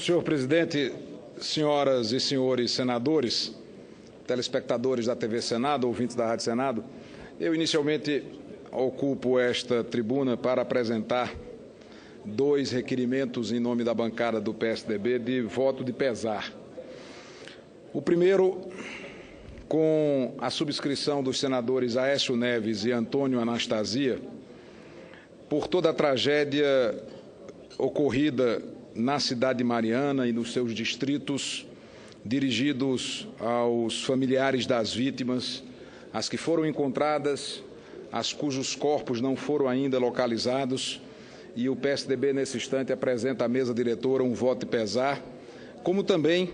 Senhor presidente, senhoras e senhores senadores, telespectadores da TV Senado, ouvintes da Rádio Senado, eu inicialmente ocupo esta tribuna para apresentar dois requerimentos em nome da bancada do PSDB de voto de pesar. O primeiro, com a subscrição dos senadores Aécio Neves e Antônio Anastasia, por toda a tragédia ocorrida na cidade de Mariana e nos seus distritos, dirigidos aos familiares das vítimas, as que foram encontradas, as cujos corpos não foram ainda localizados, e o PSDB, nesse instante, apresenta à mesa diretora um voto de pesar, como também,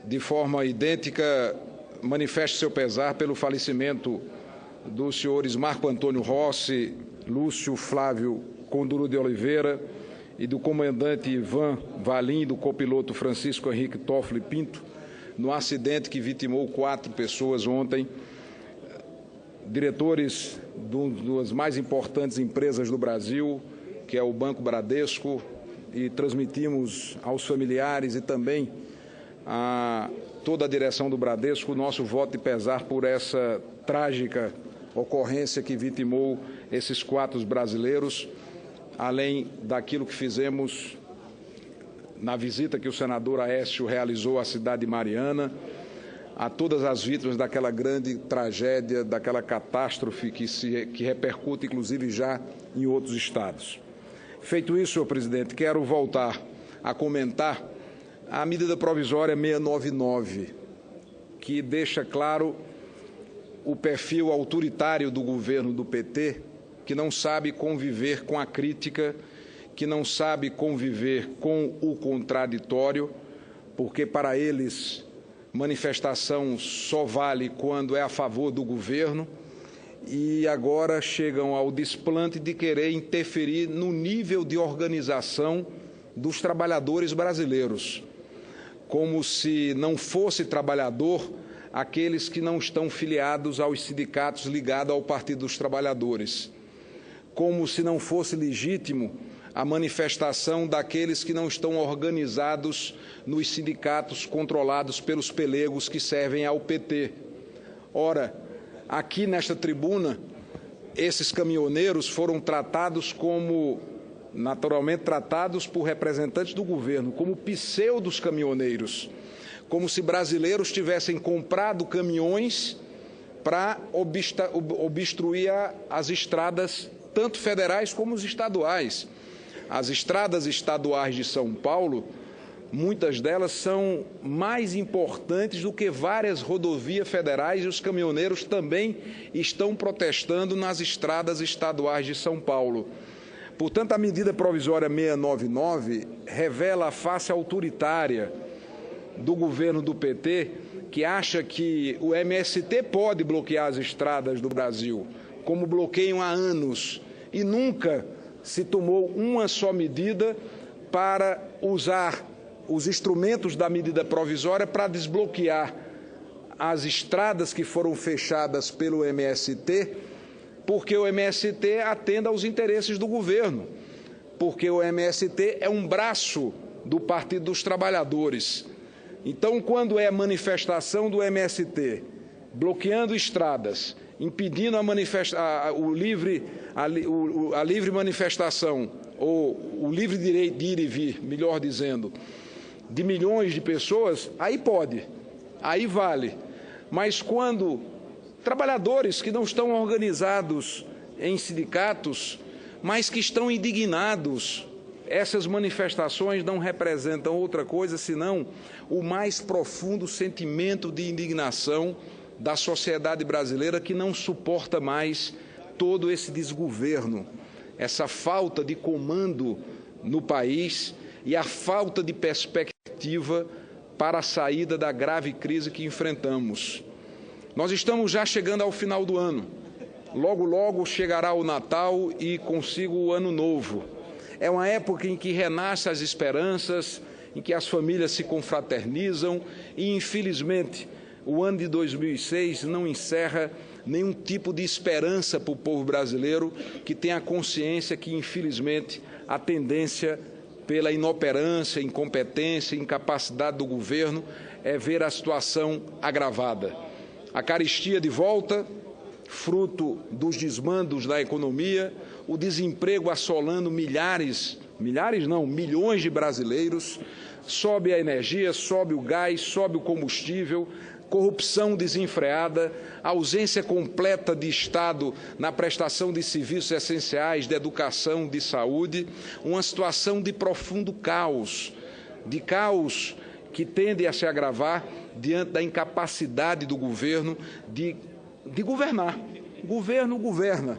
de forma idêntica, manifesta seu pesar pelo falecimento dos senhores Marco Antônio Rossi, Lúcio Flávio Conduro de Oliveira e do comandante Ivan Valim, do copiloto Francisco Henrique Toffoli Pinto, no acidente que vitimou 4 pessoas ontem, diretores de uma das mais importantes empresas do Brasil, que é o Banco Bradesco, e transmitimos aos familiares e também a toda a direção do Bradesco o nosso voto de pesar por essa trágica ocorrência que vitimou esses 4 brasileiros, além daquilo que fizemos na visita que o senador Aécio realizou à cidade de Mariana, a todas as vítimas daquela grande tragédia, daquela catástrofe que repercute, inclusive, já em outros estados. Feito isso, senhor presidente, quero voltar a comentar a medida provisória 699, que deixa claro o perfil autoritário do governo do PT, que não sabe conviver com a crítica, que não sabe conviver com o contraditório, porque para eles manifestação só vale quando é a favor do governo, e agora chegam ao desplante de querer interferir no nível de organização dos trabalhadores brasileiros, como se não fosse trabalhador aqueles que não estão filiados aos sindicatos ligados ao Partido dos Trabalhadores, como se não fosse legítimo a manifestação daqueles que não estão organizados nos sindicatos controlados pelos pelegos que servem ao PT. Ora, aqui nesta tribuna, esses caminhoneiros foram tratados como, naturalmente tratados por representantes do governo, como pseudos caminhoneiros, como se brasileiros tivessem comprado caminhões para obstruir as estradas, tanto federais como os estaduais. As estradas estaduais de São Paulo, muitas delas são mais importantes do que várias rodovias federais, e os caminhoneiros também estão protestando nas estradas estaduais de São Paulo. Portanto, a medida provisória 699 revela a face autoritária do governo do PT, que acha que o MST pode bloquear as estradas do Brasil, como bloqueiam há anos, e nunca se tomou uma só medida para usar os instrumentos da medida provisória para desbloquear as estradas que foram fechadas pelo MST, porque o MST atende aos interesses do governo, porque o MST é um braço do Partido dos Trabalhadores. Então, quando é manifestação do MST, bloqueando estradas, impedindo a livre manifestação, ou o livre direito de ir e vir, melhor dizendo, de milhões de pessoas, aí pode, aí vale. Mas quando trabalhadores que não estão organizados em sindicatos, mas que estão indignados, essas manifestações não representam outra coisa senão o mais profundo sentimento de indignação da sociedade brasileira, que não suporta mais todo esse desgoverno, essa falta de comando no país e a falta de perspectiva para a saída da grave crise que enfrentamos. Nós estamos já chegando ao final do ano. Logo, logo chegará o Natal e consigo o Ano Novo. É uma época em que renascem as esperanças, em que as famílias se confraternizam e, infelizmente, o ano de 2006 não encerra nenhum tipo de esperança para o povo brasileiro, que tem a consciência que, infelizmente, a tendência pela inoperância, incompetência, incapacidade do governo, é ver a situação agravada. A carestia de volta, fruto dos desmandos da economia, o desemprego assolando milhões de brasileiros, sobe a energia, sobe o gás, sobe o combustível, corrupção desenfreada, ausência completa de Estado na prestação de serviços essenciais, de educação, de saúde, uma situação de profundo caos, que tende a se agravar diante da incapacidade do governo de governar. O governo governa,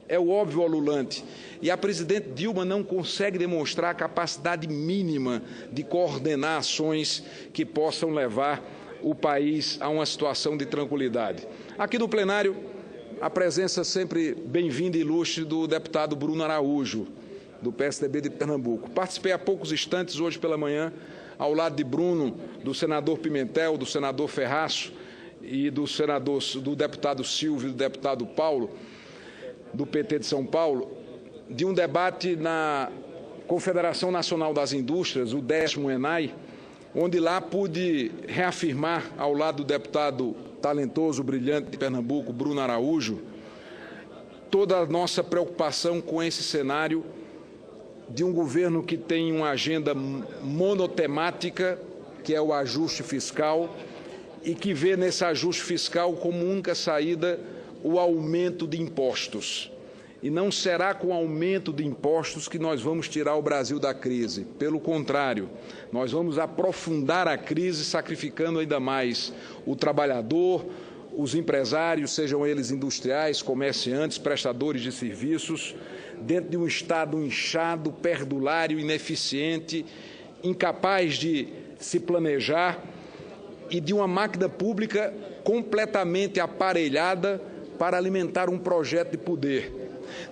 é o óbvio ululante. E a presidente Dilma não consegue demonstrar a capacidade mínima de coordenar ações que possam levar o país a uma situação de tranquilidade. Aqui no plenário, a presença sempre bem-vinda e ilustre do deputado Bruno Araújo, do PSDB de Pernambuco. Participei há poucos instantes, hoje pela manhã, ao lado de Bruno, do senador Pimentel, do senador Ferraço e do deputado Silvio e do deputado Paulo, do PT de São Paulo, de um debate na Confederação Nacional das Indústrias, o 10º ENAI, onde lá pude reafirmar, ao lado do deputado talentoso, brilhante de Pernambuco, Bruno Araújo, toda a nossa preocupação com esse cenário de um governo que tem uma agenda monotemática, que é o ajuste fiscal, e que vê nesse ajuste fiscal como única saída o aumento de impostos. E não será com o aumento de impostos que nós vamos tirar o Brasil da crise. Pelo contrário, nós vamos aprofundar a crise, sacrificando ainda mais o trabalhador, os empresários, sejam eles industriais, comerciantes, prestadores de serviços, dentro de um Estado inchado, perdulário, ineficiente, incapaz de se planejar e de uma máquina pública completamente aparelhada para alimentar um projeto de poder.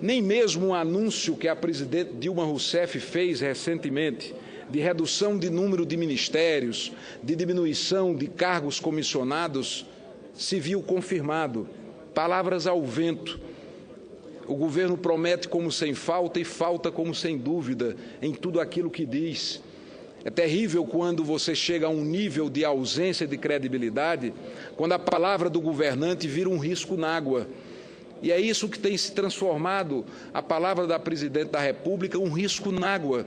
Nem mesmo o anúncio que a presidente Dilma Rousseff fez recentemente de redução de número de ministérios, de diminuição de cargos comissionados, se viu confirmado. Palavras ao vento. O governo promete como sem falta e falta como sem dúvida em tudo aquilo que diz. É terrível quando você chega a um nível de ausência de credibilidade, quando a palavra do governante vira um risco na água. E é isso que tem se transformado a palavra da presidente da República, um risco na água.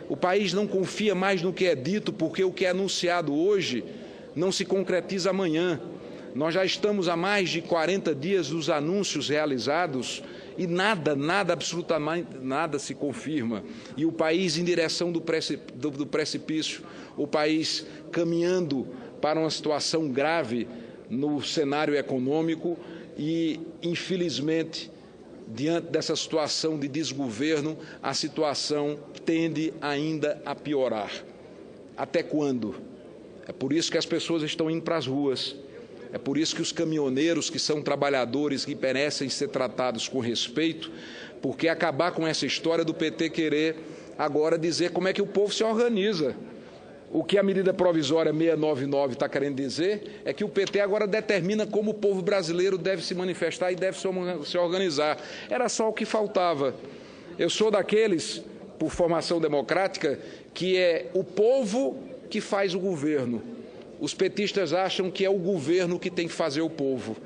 O país não confia mais no que é dito, porque o que é anunciado hoje não se concretiza amanhã. Nós já estamos há mais de 40 dias dos anúncios realizados e nada, absolutamente nada se confirma. E o país em direção do precipício, o país caminhando para uma situação grave no cenário econômico e, infelizmente, diante dessa situação de desgoverno, a situação tende ainda a piorar. Até quando? É por isso que as pessoas estão indo para as ruas. É por isso que os caminhoneiros, que são trabalhadores que merecem ser tratados com respeito, porque acabar com essa história do PT querer agora dizer como é que o povo se organiza. O que a medida provisória 699 está querendo dizer é que o PT agora determina como o povo brasileiro deve se manifestar e deve se organizar. Era só o que faltava. Eu sou daqueles, por formação democrática, que é o povo que faz o governo. Os petistas acham que é o governo que tem que fazer o povo.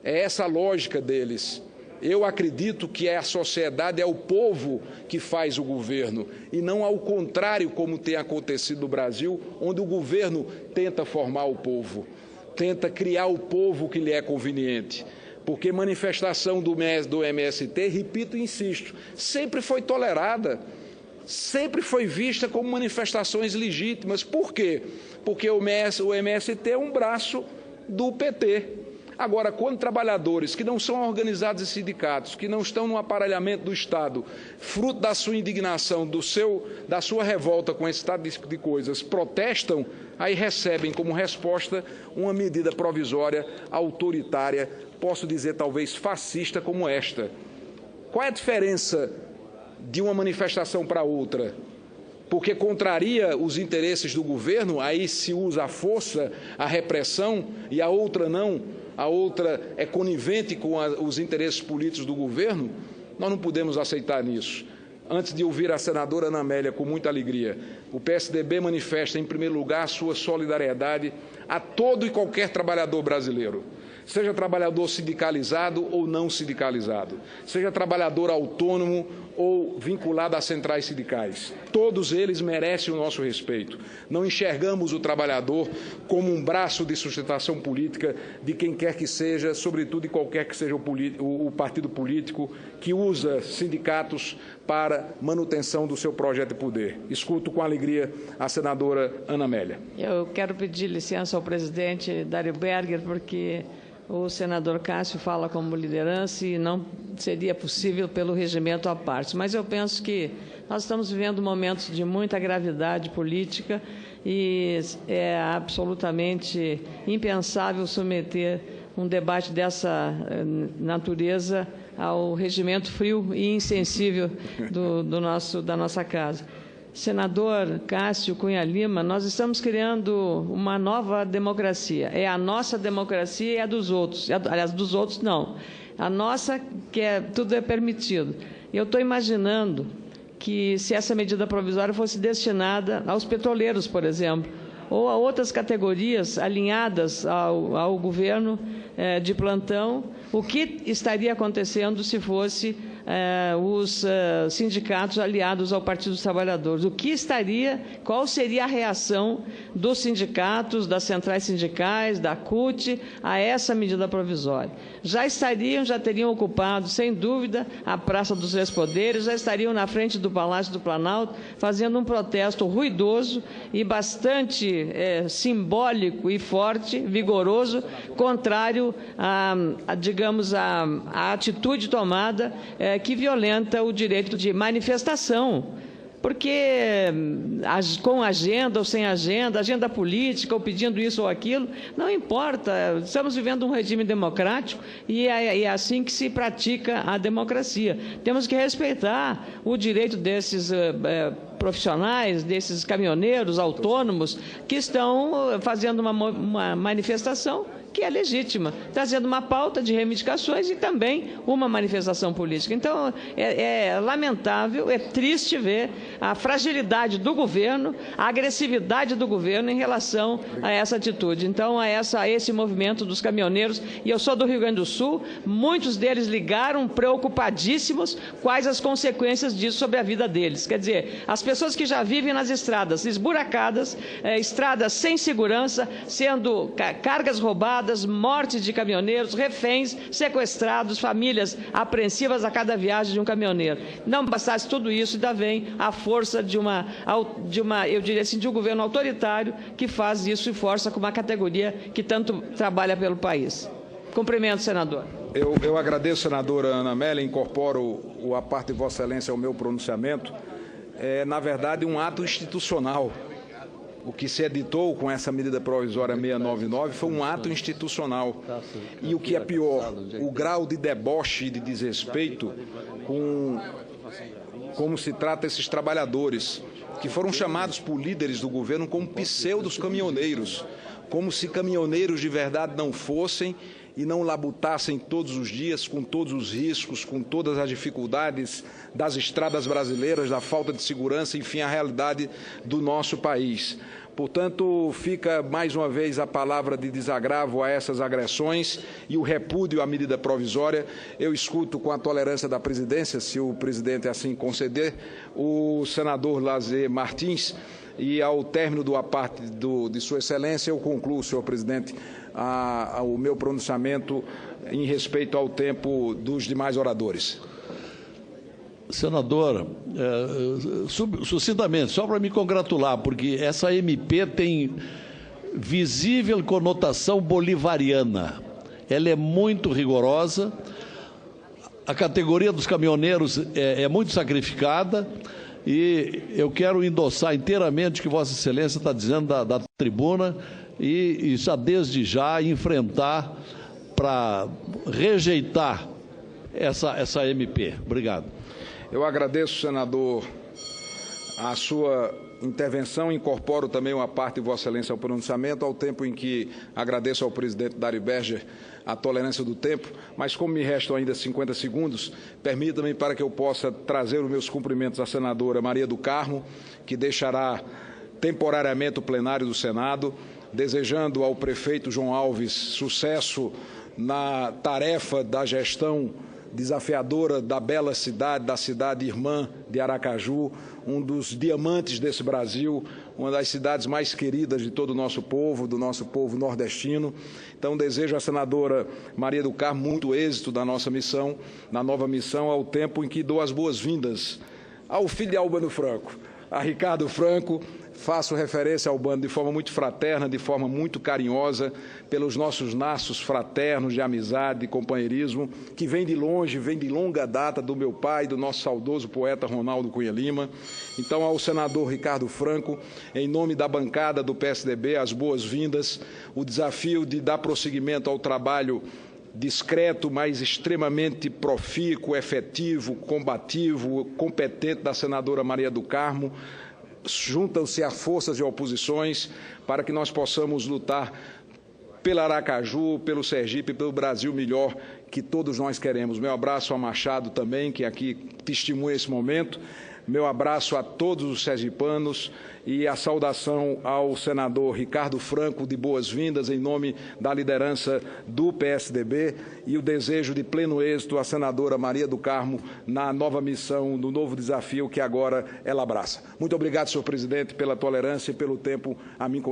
É essa a lógica deles. Eu acredito que a sociedade, é o povo que faz o governo, e não ao contrário, como tem acontecido no Brasil, onde o governo tenta formar o povo, tenta criar o povo que lhe é conveniente. Porque manifestação do MST, repito e insisto, sempre foi tolerada, sempre foi vista como manifestações legítimas. Por quê? Porque o MST é um braço do PT. Agora, quando trabalhadores que não são organizados em sindicatos, que não estão no aparelhamento do Estado, fruto da sua indignação, da sua revolta com esse estado de coisas, protestam, aí recebem como resposta uma medida provisória autoritária, posso dizer talvez fascista como esta. Qual é a diferença de uma manifestação para outra? Porque contraria os interesses do governo, aí se usa a força, a repressão, e a outra não, a outra é conivente com os interesses políticos do governo. Nós não podemos aceitar nisso. Antes de ouvir a senadora Ana Amélia, com muita alegria, o PSDB manifesta, em primeiro lugar, sua solidariedade a todo e qualquer trabalhador brasileiro, seja trabalhador sindicalizado ou não sindicalizado, seja trabalhador autônomo ou vinculado às centrais sindicais. Todos eles merecem o nosso respeito. Não enxergamos o trabalhador como um braço de sustentação política de quem quer que seja, sobretudo de qualquer que seja o partido político que usa sindicatos para manutenção do seu projeto de poder. Escuto com alegria a senadora Ana Amélia. Eu quero pedir licença ao presidente Dário Berger, porque o senador Cássio fala como liderança e não seria possível pelo regimento à parte. Mas eu penso que nós estamos vivendo momentos de muita gravidade política e é absolutamente impensável submeter um debate dessa natureza ao regimento frio e insensível da nossa casa. Senador Cássio Cunha Lima, nós estamos criando uma nova democracia. É a nossa democracia e a dos outros. Aliás, dos outros não. A nossa, tudo é permitido. Eu estou imaginando que se essa medida provisória fosse destinada aos petroleiros, por exemplo, ou a outras categorias alinhadas ao governo de plantão, o que estaria acontecendo se fosse os sindicatos aliados ao Partido dos Trabalhadores? Qual seria a reação dos sindicatos, das centrais sindicais, da CUT, a essa medida provisória? Já teriam ocupado, sem dúvida, a Praça dos Três Poderes, já estariam na frente do Palácio do Planalto, fazendo um protesto ruidoso e bastante simbólico e forte, vigoroso, contrário digamos, a atitude tomada que violenta o direito de manifestação, porque com agenda ou sem agenda política, ou pedindo isso ou aquilo, não importa, estamos vivendo um regime democrático e é assim que se pratica a democracia. Temos que respeitar o direito desses profissionais, desses caminhoneiros autônomos que estão fazendo uma manifestação que é legítima, trazendo uma pauta de reivindicações e também uma manifestação política. Então, é lamentável, é triste ver a fragilidade do governo, a agressividade do governo em relação a essa atitude. Então, a esse movimento dos caminhoneiros, e eu sou do Rio Grande do Sul, muitos deles ligaram preocupadíssimos quais as consequências disso sobre a vida deles. Quer dizer, as pessoas que já vivem nas estradas esburacadas, estradas sem segurança, sendo cargas roubadas, mortes de caminhoneiros, reféns, sequestrados, famílias apreensivas a cada viagem de um caminhoneiro. Não bastasse tudo isso, ainda vem a força eu diria assim, de um governo autoritário que faz isso e força com uma categoria que tanto trabalha pelo país. Cumprimento, senador. Eu agradeço, senadora Ana Amélia, incorporo a parte de Vossa Excelência ao meu pronunciamento. É, na verdade, um ato institucional. O que se editou com essa medida provisória 699 foi um ato institucional. E o que é pior, o grau de deboche e de desrespeito com como se trata esses trabalhadores, que foram chamados por líderes do governo como pseudos caminhoneiros, como se caminhoneiros de verdade não fossem e não labutassem todos os dias, com todos os riscos, com todas as dificuldades das estradas brasileiras, da falta de segurança, enfim, a realidade do nosso país. Portanto, fica mais uma vez a palavra de desagravo a essas agressões e o repúdio à medida provisória. Eu escuto com a tolerância da presidência, se o presidente assim conceder, o senador Lazer Martins, e ao término do aparte de Sua Excelência, eu concluo, senhor presidente, o meu pronunciamento em respeito ao tempo dos demais oradores. Senador, sucintamente, só para me congratular, porque essa MP tem visível conotação bolivariana. Ela é muito rigorosa, a categoria dos caminhoneiros é muito sacrificada, e eu quero endossar inteiramente o que Vossa Excelência está dizendo da tribuna e já desde já enfrentar para rejeitar essa MP. Obrigado. Eu agradeço, senador, a sua intervenção. Incorporo também uma parte de Vossa Excelência ao pronunciamento, ao tempo em que agradeço ao presidente Dário Berger a tolerância do tempo, mas como me restam ainda 50 segundos, permita-me para que eu possa trazer os meus cumprimentos à senadora Maria do Carmo, que deixará temporariamente o plenário do Senado, desejando ao prefeito João Alves sucesso na tarefa da gestão desafiadora da bela cidade, da cidade irmã de Aracaju, um dos diamantes desse Brasil, uma das cidades mais queridas de todo o nosso povo, do nosso povo nordestino. Então, desejo à senadora Maria do Carmo muito êxito da nossa missão, na nova missão, ao tempo em que dou as boas-vindas ao filho de Albano Franco, a Ricardo Franco. Faço referência ao Albano de forma muito fraterna, de forma muito carinhosa, pelos nossos laços fraternos de amizade, de companheirismo, que vem de longe, vem de longa data do meu pai, do nosso saudoso poeta Ronaldo Cunha Lima. Então, ao senador Ricardo Franco, em nome da bancada do PSDB, as boas-vindas, o desafio de dar prosseguimento ao trabalho discreto, mas extremamente profícuo, efetivo, combativo, competente da senadora Maria do Carmo. Juntam-se a forças e oposições para que nós possamos lutar pelo Aracaju, pelo Sergipe, pelo Brasil melhor que todos nós queremos. Meu abraço a Machado também, que aqui testemunha esse momento. Meu abraço a todos os sergipanos e a saudação ao senador Ricardo Franco de boas-vindas em nome da liderança do PSDB e o desejo de pleno êxito à senadora Maria do Carmo na nova missão, no novo desafio que agora ela abraça. Muito obrigado, senhor presidente, pela tolerância e pelo tempo a mim concedido.